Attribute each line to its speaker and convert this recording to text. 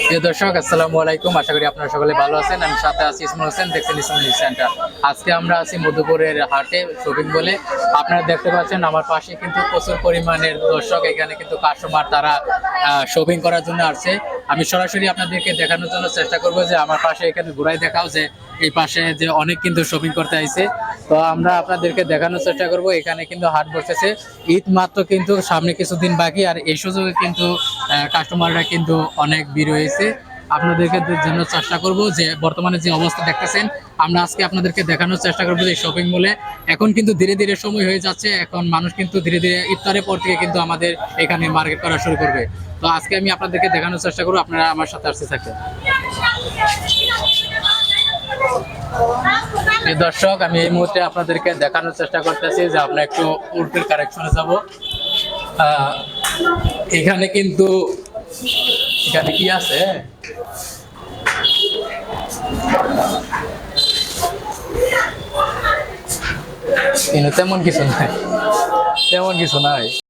Speaker 1: প্রিয় দর্শক, আসসালামু আলাইকুম। আশা করি আপনারা সকলে ভালো আছেন। আমি সাথে আছি ইসমুল হোসেন, দেখছেন ইসমুল সেন্টার। আজকে আমরা আছি মধুপুরের হাটে শপিং বলে। আপনারা দেখতে পাচ্ছেন আমার পাশে কিন্তু প্রচুর পরিমাণের দর্শক, এখানে কিন্তু কাস্টমার তারা শপিং করার জন্য আসছে। আমি সরাসরি আপনাদেরকে দেখানোর জন্য চেষ্টা করব যে আমার পাশে এখানে ঘুরাই দেখাও যে এই পাশে যে অনেক কিন্তু শপিং করতে আইছে। তো আমরা আপনাদেরকে দেখানোর চেষ্টা করব এখানে কিন্তু হাট বসেছে। ঈদ মাত্র কিন্তু সামনে কিছুদিন বাকি, আর এই সুযোগে কিন্তু কাস্টমাররা কিন্তু অনেক ভিড় হয়েছে। আপনাদেরকে জন্য চেষ্টা করব যে বর্তমানে যে অবস্থা দেখতেছেন, আমরা আজকে আপনাদেরকে দেখানোর চেষ্টা করবো যে শপিং মলে এখন কিন্তু ধীরে ধীরে সময় হয়ে যাচ্ছে। এখন মানুষ কিন্তু ধীরে ধীরে ইফতারের পর থেকে কিন্তু আমাদের এখানে মার্কেট করা শুরু করবে। তো আজকে আমি আপনাদেরকে দেখানোর চেষ্টা করবো, আপনারা আমার সাথে আসতে থাকেন। দর্শক, আমি এই মুহূর্তে আপনাদেরকে দেখানোর চেষ্টা করতেছি যে আমরা একটু উর্ফের কালেকশনে যাব। এখানে কিন্তু এখানে কি আছে, তেমন কিছু নাই, তেমন কিছু নাই।